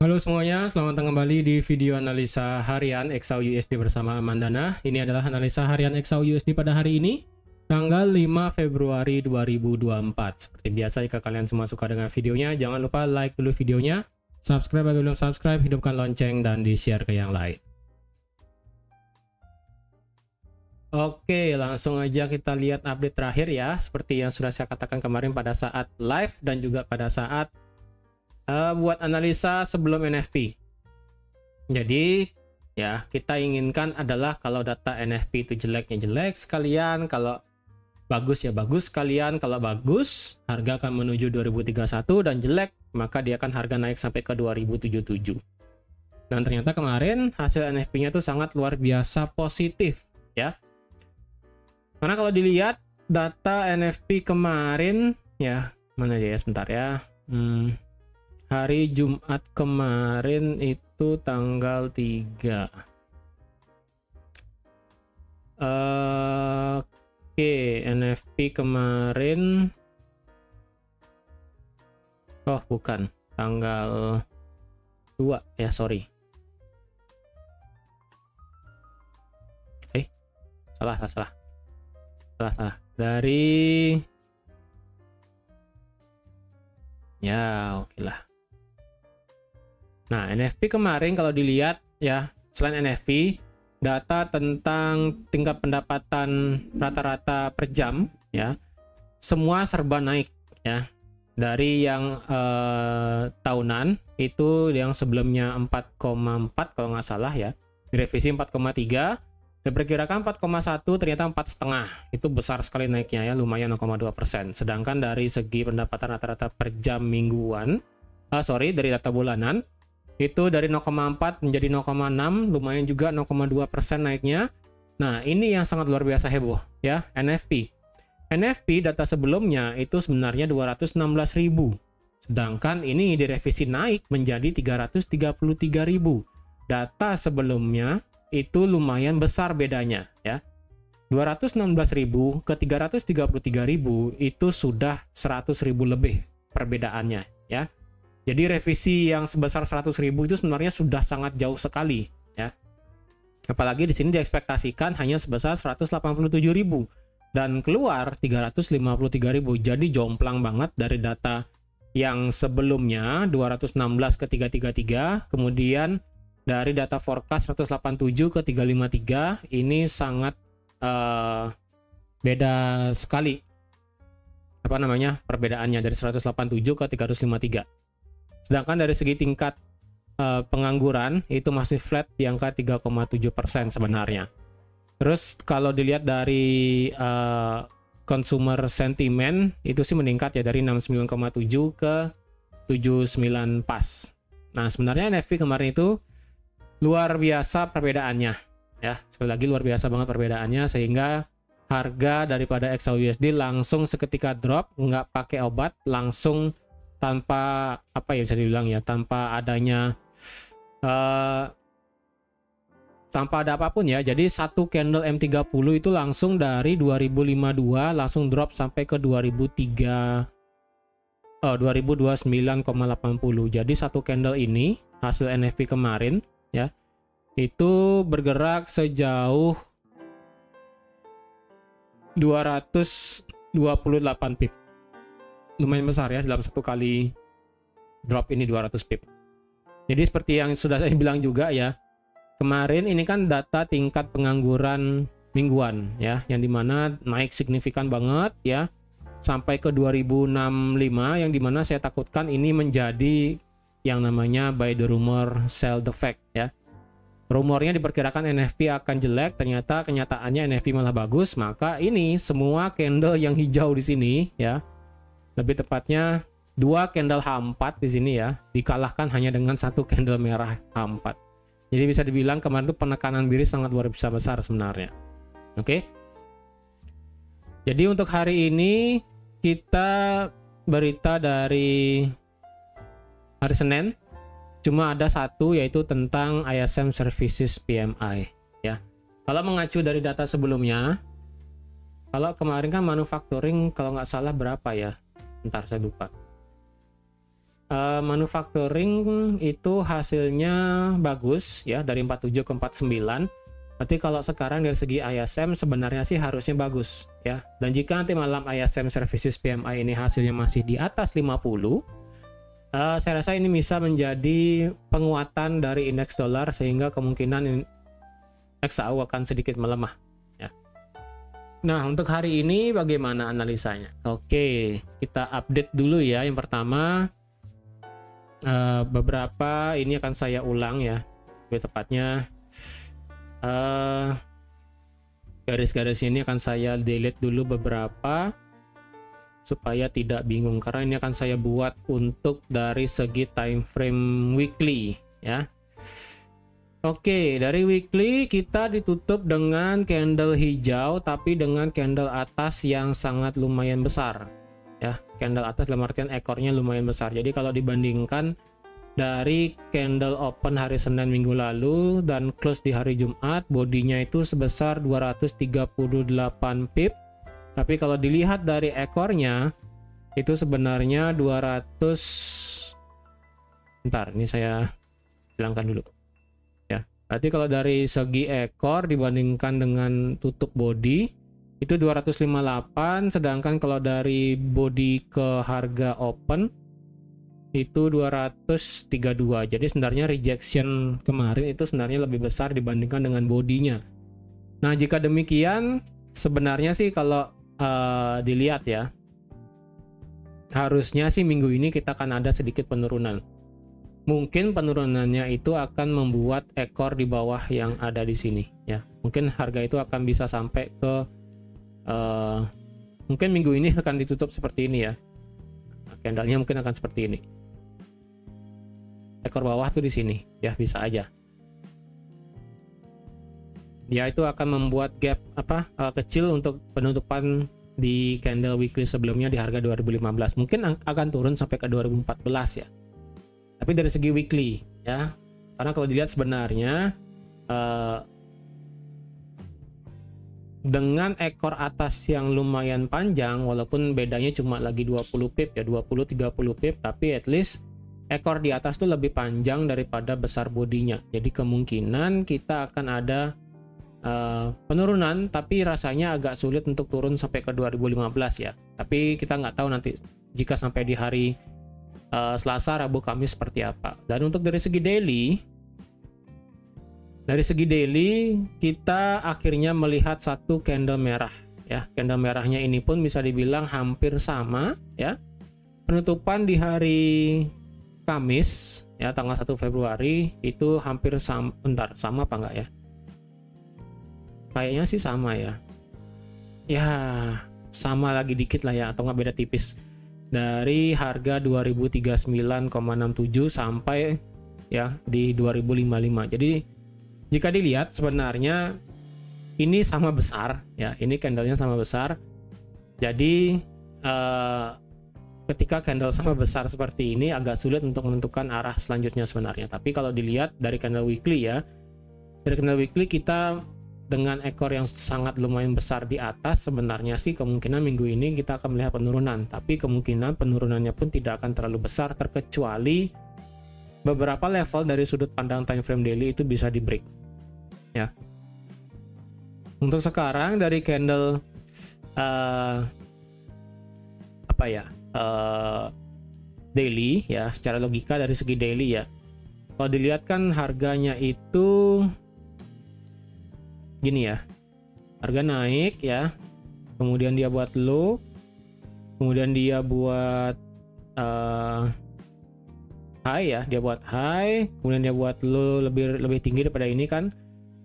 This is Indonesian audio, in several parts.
Halo semuanya, selamat datang kembali di video analisa harian XAU-USD bersama Mandana. Ini adalah analisa harian XAU-USD pada hari ini, tanggal 5 Februari 2024. Seperti biasa, jika kalian semua suka dengan videonya, jangan lupa like dulu videonya, subscribe bagi belum subscribe, hidupkan lonceng, dan di-share ke yang lain. Oke, langsung aja kita lihat update terakhir ya. Seperti yang sudah saya katakan kemarin pada saat live dan juga pada saat buat analisa sebelum NFP. Jadi ya, kita inginkan adalah kalau data NFP itu jeleknya jelek sekalian, kalau bagus ya bagus sekalian. Kalau bagus, harga akan menuju 2031, dan jelek maka dia akan harga naik sampai ke 2077. Dan ternyata kemarin hasil NFP-nya tuh sangat luar biasa positif ya. Karena kalau dilihat data NFP kemarin ya, mana dia ya, sebentar ya. Hari Jumat kemarin itu tanggal 3. Oke, NFP kemarin. Oh, bukan. Tanggal 2 ya, sorry. Salah. Dari ya, oke lah. Nah, NFP kemarin kalau dilihat ya, selain NFP, data tentang tingkat pendapatan rata-rata per jam ya, semua serba naik ya. Dari yang tahunan itu yang sebelumnya 4,4 kalau nggak salah ya, direvisi 4,3, diperkirakan 4,1, ternyata 4,5. Itu besar sekali naiknya ya, lumayan 0,2%. Sedangkan dari segi pendapatan rata-rata per jam mingguan, dari data bulanan, itu dari 0,4 menjadi 0,6, lumayan juga 0,2% naiknya. Nah, ini yang sangat luar biasa heboh ya, NFP. NFP data sebelumnya itu sebenarnya 216.000. Sedangkan ini direvisi naik menjadi 333.000. Data sebelumnya itu lumayan besar bedanya ya. 216.000 ke 333.000 itu sudah 100.000 lebih perbedaannya ya. Jadi revisi yang sebesar 100.000 itu sebenarnya sudah sangat jauh sekali ya. Apalagi di sini diekspektasikan hanya sebesar 187.000 dan keluar 353.000. Jadi jomplang banget dari data yang sebelumnya 216 ke 333, kemudian dari data forecast 187 ke 353, ini sangat beda sekali perbedaannya dari 187 ke 353. Sedangkan dari segi tingkat pengangguran itu masih flat di angka 3,7% sebenarnya. Terus kalau dilihat dari consumer sentiment itu sih meningkat ya, dari 69,7 ke 79 pas. Nah, sebenarnya NFP kemarin itu luar biasa perbedaannya ya, sekali lagi luar biasa banget perbedaannya, sehingga harga daripada XAU-USD langsung seketika drop, nggak pakai obat, langsung tanpa bisa dibilang ya, tanpa adanya tanpa ada apapun ya. Jadi satu candle M30 itu langsung dari 2052 langsung drop sampai ke 229,80. Jadi satu candle ini hasil NFP kemarin ya, itu bergerak sejauh 228 pip. Lumayan besar ya, dalam satu kali drop ini 200 pip. Jadi seperti yang sudah saya bilang juga ya, kemarin ini kan data tingkat pengangguran mingguan ya, yang dimana naik signifikan banget ya, sampai ke 2065, yang dimana saya takutkan ini menjadi yang namanya buy the rumor sell the fact ya. Rumornya diperkirakan NFP akan jelek, ternyata kenyataannya NFP malah bagus. Maka ini semua candle yang hijau di sini ya, lebih tepatnya dua candle H4 di sini ya, dikalahkan hanya dengan satu candle merah H4. Jadi bisa dibilang kemarin itu penekanan biris sangat luar biasa besar sebenarnya. Oke. Jadi untuk hari ini kita berita dari hari Senin cuma ada satu, yaitu tentang ISM Services PMI ya. Kalau mengacu dari data sebelumnya, kalau kemarin kan manufacturing kalau nggak salah berapa ya, ntar saya lupa, manufacturing itu hasilnya bagus ya, dari 47 ke 49. Berarti kalau sekarang dari segi ISM sebenarnya sih harusnya bagus ya. Dan jika nanti malam ISM Services PMI ini hasilnya masih di atas 50, saya rasa ini bisa menjadi penguatan dari indeks dolar sehingga kemungkinan XAU akan sedikit melemah ya. Nah, untuk hari ini bagaimana analisanya? Oke, kita update dulu ya. Yang pertama, beberapa ini akan saya ulang ya, lebih tepatnya garis-garis ini akan saya delete dulu beberapa supaya tidak bingung, karena ini akan saya buat untuk dari segi time frame weekly ya. Oke, dari weekly kita ditutup dengan candle hijau tapi dengan candle atas yang sangat lumayan besar ya. Candle atas dalam artian ekornya lumayan besar. Jadi kalau dibandingkan dari candle open hari Senin minggu lalu dan close di hari Jumat, bodinya itu sebesar 238 pip. Tapi kalau dilihat dari ekornya itu sebenarnya 200. Bentar, ini saya hilangkan dulu. Ya, berarti kalau dari segi ekor dibandingkan dengan tutup body itu 258, sedangkan kalau dari body ke harga open itu 232. Jadi sebenarnya rejection kemarin itu sebenarnya lebih besar dibandingkan dengan bodinya. Nah, jika demikian sebenarnya sih kalau dilihat ya, harusnya sih minggu ini kita akan ada sedikit penurunan. Mungkin penurunannya itu akan membuat ekor di bawah yang ada di sini ya. Mungkin harga itu akan bisa sampai ke mungkin minggu ini akan ditutup seperti ini ya. Candlenya mungkin akan seperti ini. Ekor bawah tuh di sini ya, bisa aja. Dia itu akan membuat gap kecil untuk penutupan di candle weekly sebelumnya di harga 2015. Mungkin akan turun sampai ke 2014 ya. Tapi dari segi weekly ya. Karena kalau dilihat sebenarnya dengan ekor atas yang lumayan panjang, walaupun bedanya cuma lagi 20 pip ya, 20-30 pip, tapi at least ekor di atas tuh lebih panjang daripada besar bodinya. Jadi kemungkinan kita akan ada penurunan, tapi rasanya agak sulit untuk turun sampai ke 2015 ya. Tapi kita nggak tahu nanti jika sampai di hari Selasa, Rabu, Kamis seperti apa. Dan untuk dari segi daily kita akhirnya melihat satu candle merah ya. Candle merahnya ini pun bisa dibilang hampir sama ya. Penutupan di hari Kamis ya, tanggal 1 Februari itu hampir sama. Bentar, sama apa enggak ya? Kayaknya sih sama ya. Ya, sama lagi dikit lah ya, atau nggak beda tipis. Dari harga 2039,67 sampai ya di 2055. Jadi jika dilihat sebenarnya ini sama besar ya, ini candlenya sama besar. Jadi ketika candle sama besar seperti ini agak sulit untuk menentukan arah selanjutnya sebenarnya. Tapi kalau dilihat dari candle weekly ya, dari candle weekly kita dengan ekor yang sangat lumayan besar di atas, sebenarnya sih kemungkinan minggu ini kita akan melihat penurunan. Tapi kemungkinan penurunannya pun tidak akan terlalu besar, terkecuali beberapa level dari sudut pandang time frame daily itu bisa di break ya. Untuk sekarang dari candle daily ya, secara logika dari segi daily ya, kalau dilihat kan harganya itu gini ya, harga naik ya, kemudian dia buat low, kemudian dia buat high ya, dia buat high, kemudian dia buat low lebih tinggi daripada ini kan,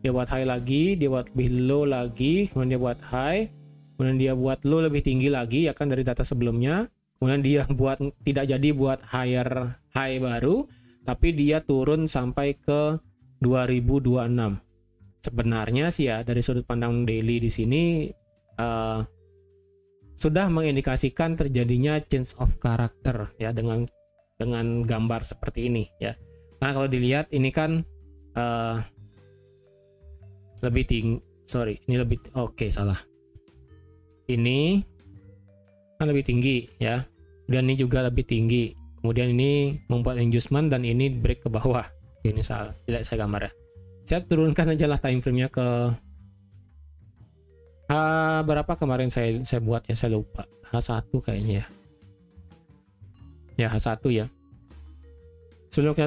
dia buat high lagi, dia buat lebih low lagi, kemudian dia buat high, kemudian dia buat low lebih tinggi lagi ya kan dari data sebelumnya, kemudian dia buat tidak jadi buat higher high baru, tapi dia turun sampai ke 2026. Sebenarnya sih ya dari sudut pandang daily di sini sudah mengindikasikan terjadinya change of character ya, dengan gambar seperti ini ya. Karena kalau dilihat ini kan lebih tinggi, ini kan lebih tinggi ya, dan ini juga lebih tinggi Kemudian ini membuat inducement dan ini break ke bawah. Ini salah, tidak saya gambar ya. Saya turunkan aja lah time frame-nya ke berapa kemarin saya buat ya, saya lupa. H1 kayaknya ya. Ya H1 ya.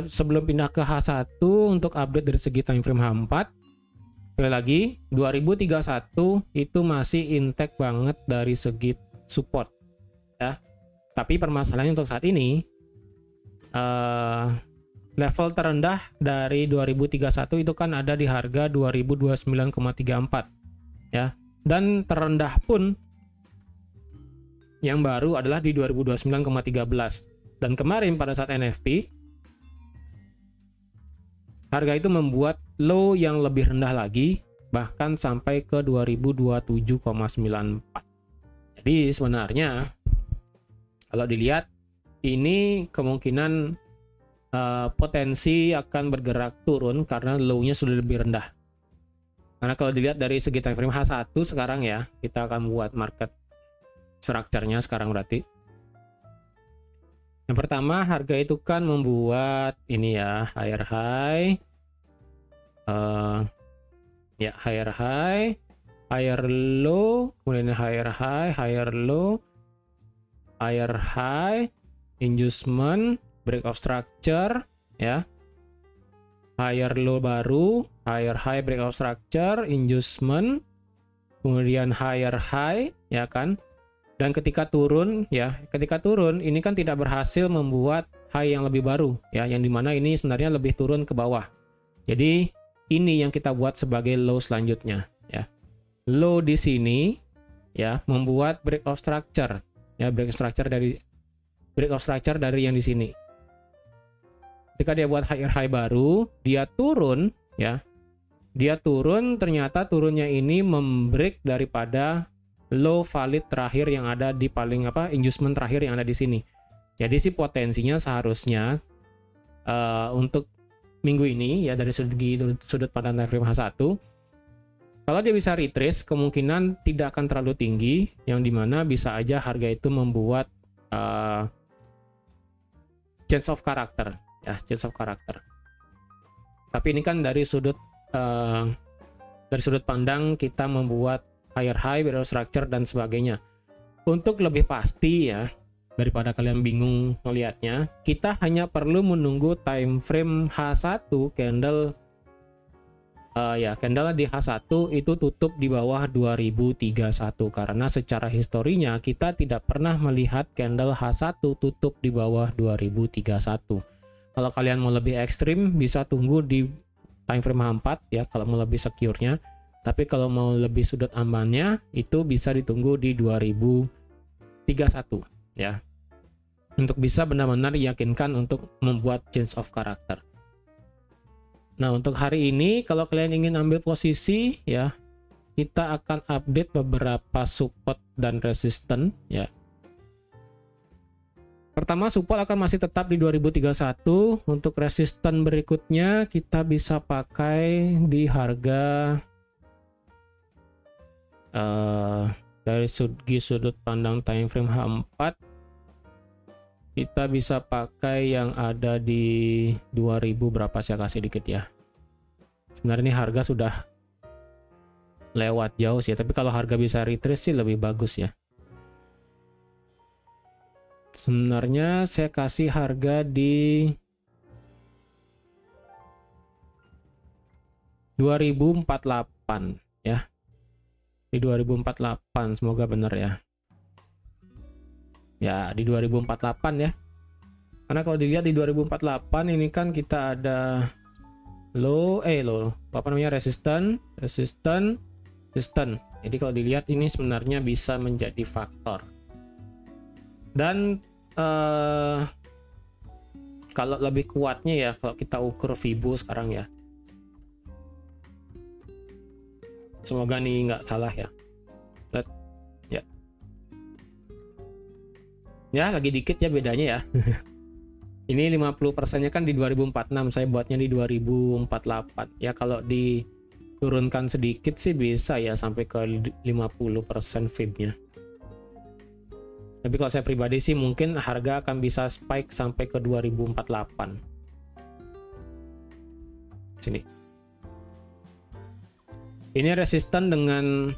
Sebelum pindah ke H1 untuk update dari segi time frame H4. Sekali lagi 2031 itu masih intact banget dari segi support ya. Tapi permasalahannya untuk saat ini level terendah dari 2031 itu kan ada di harga 2029,34 ya. Dan terendah pun yang baru adalah di 2029,13. Dan kemarin pada saat NFP harga itu membuat low yang lebih rendah lagi, bahkan sampai ke 2027,94. Jadi sebenarnya kalau dilihat ini kemungkinan potensi akan bergerak turun karena low-nya sudah lebih rendah. Karena kalau dilihat dari segi time frame H1 sekarang ya, kita akan buat market structure-nya sekarang berarti. Yang pertama, harga itu kan membuat ini ya, higher high, ya higher high, higher low, kemudian higher high, higher low, higher high, inducement, break of structure, ya, higher low baru, higher high, break of structure, inducement, kemudian higher high, ya kan. Dan ketika turun ya, ketika turun ini kan tidak berhasil membuat high yang lebih baru ya, yang dimana ini sebenarnya lebih turun ke bawah. Jadi ini yang kita buat sebagai low selanjutnya ya. Low di sini ya membuat break of structure ya, break of structure dari yang di sini. Ketika dia buat higher high baru, dia turun ya. Dia turun, ternyata turunnya ini membreak daripada low valid terakhir yang ada di paling inducement terakhir yang ada di sini. Jadi sih potensinya seharusnya untuk minggu ini ya dari sudut pandang time frame H1, kalau dia bisa retrace kemungkinan tidak akan terlalu tinggi, yang dimana bisa aja harga itu membuat change of character ya, change of character. Tapi ini kan dari sudut pandang kita membuat higher high, break of structure dan sebagainya. Untuk lebih pasti ya, daripada kalian bingung melihatnya, kita hanya perlu menunggu time frame H1 candle candle di H1 itu tutup di bawah 2031, karena secara historinya kita tidak pernah melihat candle H1 tutup di bawah 2031. Kalau kalian mau lebih ekstrim bisa tunggu di time frame H4 ya, kalau mau lebih secure-nya. Tapi kalau mau lebih sudut amannya itu bisa ditunggu di 2031 ya. Untuk bisa benar-benar yakinkan untuk membuat change of character. Nah, untuk hari ini kalau kalian ingin ambil posisi ya, kita akan update beberapa support dan resistance ya. Pertama, support akan masih tetap di 2031. Untuk resistance berikutnya kita bisa pakai di harga dari sudut pandang time frame H4 kita bisa pakai yang ada di 2000 berapa, saya kasih dikit ya. Sebenarnya ini harga sudah lewat jauh sih, tapi kalau harga bisa retrace sih lebih bagus ya. Sebenarnya saya kasih harga di 2048 ya. Di 2048, semoga benar ya. Ya, di 2048 ya. Karena kalau dilihat di 2048 ini kan kita ada resistance. Jadi kalau dilihat ini sebenarnya bisa menjadi faktor. Dan kalau lebih kuatnya ya, kalau kita ukur Fibo sekarang ya. Semoga nih nggak salah ya. Ya. Ya, lagi dikit ya bedanya ya. Ini 50%-nya kan di 2046, saya buatnya di 2048. Ya kalau diturunkan sedikit sih bisa ya sampai ke 50% fib-nya. Tapi kalau saya pribadi sih mungkin harga akan bisa spike sampai ke 2048. Sini. Ini resisten dengan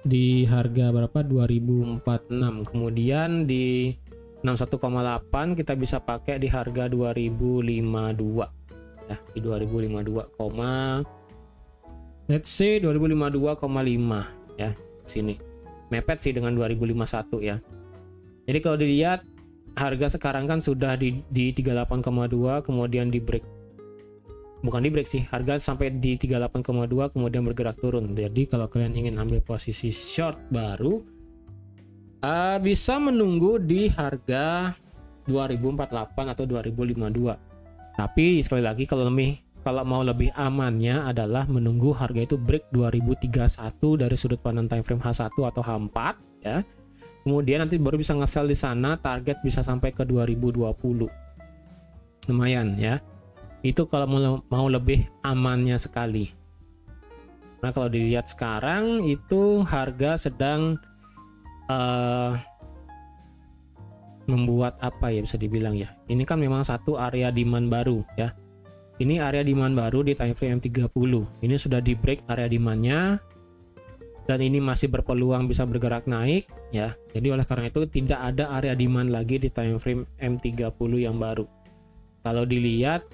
di harga berapa? 2046. Kemudian di 61,8 kita bisa pakai di harga 2052. Ya, di 2052, let's say 2052,5 ya, sini. Mepet sih dengan 2051 ya. Jadi kalau dilihat harga sekarang kan sudah di 38,2, kemudian di break. Bukan di break sih, harga sampai di 38,2 kemudian bergerak turun. Jadi kalau kalian ingin ambil posisi short baru, bisa menunggu di harga 2048 atau 2052. Tapi sekali lagi kalau mau lebih amannya adalah menunggu harga itu break 2031 dari sudut pandang time frame H1 atau H4 ya. Kemudian nanti baru bisa nge-sell di sana, target bisa sampai ke 2020. Lumayan ya. Itu kalau mau lebih amannya sekali. Nah, kalau dilihat sekarang itu harga sedang membuat apa ya, bisa dibilang ya. Ini kan memang satu area demand baru ya. Ini area demand baru di time frame M30. Ini sudah di break area demandnya dan ini masih berpeluang bisa bergerak naik ya. Jadi oleh karena itu tidak ada area demand lagi di time frame M30 yang baru. Kalau dilihat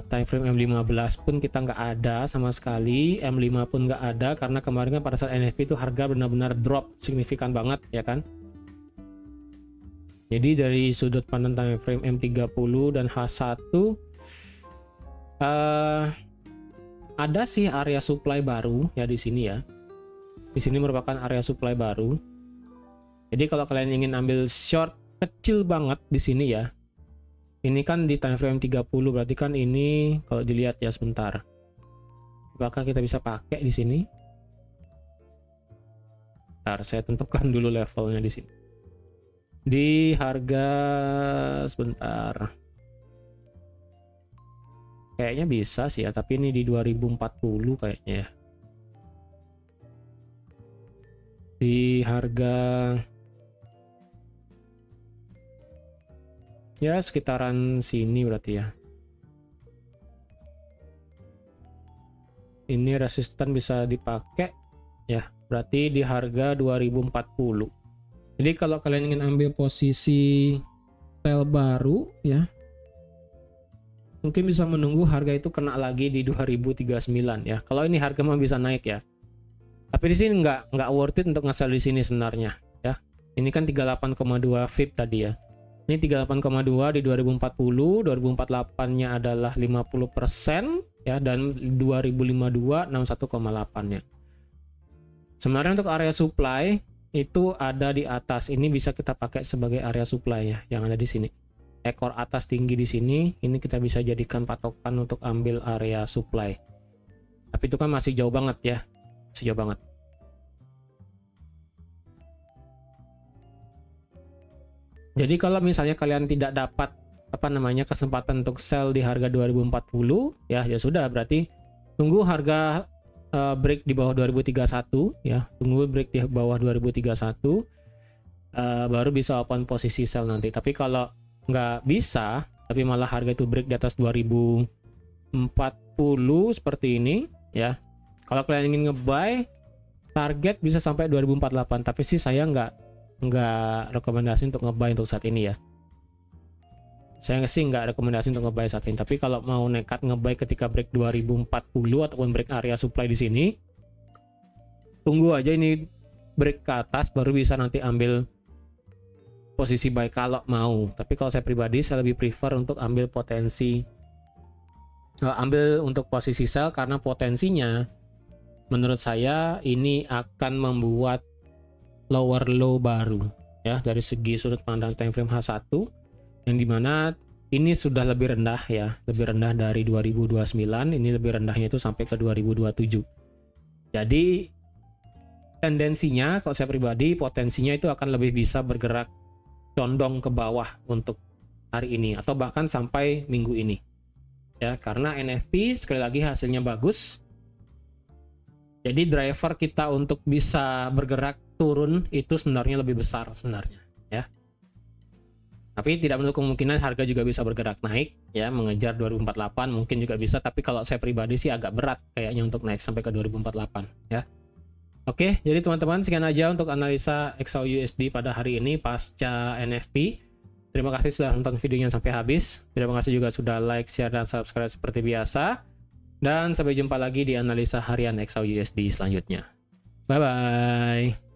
time frame M15 pun kita nggak ada sama sekali, M5 pun nggak ada karena kemarin kan pada saat NFP itu harga benar-benar drop signifikan banget ya kan. Jadi dari sudut pandang time frame M30 dan H1 ada sih area supply baru ya di sini ya. Di sini merupakan area supply baru. Jadi kalau kalian ingin ambil short kecil banget di sini ya. Ini kan di time frame 30, berarti kan ini kalau dilihat ya sebentar. Apakah kita bisa pakai di sini? Bentar, saya tentukan dulu levelnya di sini. Di harga sebentar. Kayaknya bisa sih ya, tapi ini di 2040 kayaknya ya. Di harga ya sekitaran sini berarti ya. Ini resisten bisa dipakai ya, berarti di harga 2040. Jadi kalau kalian ingin ambil posisi sell baru ya, mungkin bisa menunggu harga itu kena lagi di 2039 ya. Kalau ini harga mah bisa naik ya. Tapi di sini nggak worth it untuk nge-sell di sini sebenarnya ya. Ini kan 38,2 VIP tadi ya. Ini 38,2 di 2040, 2048-nya adalah 50% ya, dan 2052 61,8-nya. Sebenarnya untuk area supply itu ada di atas. Ini bisa kita pakai sebagai area supply ya, yang ada di sini. Ekor atas tinggi di sini, ini kita bisa jadikan patokan untuk ambil area supply. Tapi itu kan masih jauh banget ya. Masih jauh banget. Jadi kalau misalnya kalian tidak dapat kesempatan untuk sell di harga 2040 ya, ya sudah, berarti tunggu harga break di bawah 2031 ya, tunggu break di bawah 2031 baru bisa open posisi sell nanti. Tapi kalau nggak bisa, tapi malah harga itu break di atas 2040 seperti ini ya, kalau kalian ingin ngebuy, target bisa sampai 2048, tapi sih saya nggak rekomendasi untuk ngebuy untuk saat ini ya. Saya sih nggak rekomendasi untuk ngebuy saat ini. Tapi kalau mau nekat ngebuy ketika break 2040 ataupun break area supply di sini, tunggu aja ini break ke atas baru bisa nanti ambil posisi buy kalau mau. Tapi kalau saya pribadi, saya lebih prefer untuk ambil untuk posisi sell, karena potensinya menurut saya ini akan membuat lower low baru ya dari segi sudut pandang time frame H1, yang dimana ini sudah lebih rendah ya, lebih rendah dari 2029. Ini lebih rendahnya itu sampai ke 2027. Jadi tendensinya kalau saya pribadi, potensinya itu akan lebih bisa bergerak condong ke bawah untuk hari ini atau bahkan sampai minggu ini ya, karena NFP sekali lagi hasilnya bagus. Jadi driver kita untuk bisa bergerak turun itu sebenarnya lebih besar sebenarnya ya. Tapi tidak menutup kemungkinan harga juga bisa bergerak naik ya, mengejar 2048 mungkin juga bisa, tapi kalau saya pribadi sih agak berat kayaknya untuk naik sampai ke 2048 ya. Oke, jadi teman-teman sekian aja untuk analisa XAUUSD pada hari ini pasca NFP. Terima kasih sudah nonton videonya sampai habis. Terima kasih juga sudah like, share, dan subscribe seperti biasa. Dan sampai jumpa lagi di analisa harian XAUUSD selanjutnya. Bye-bye.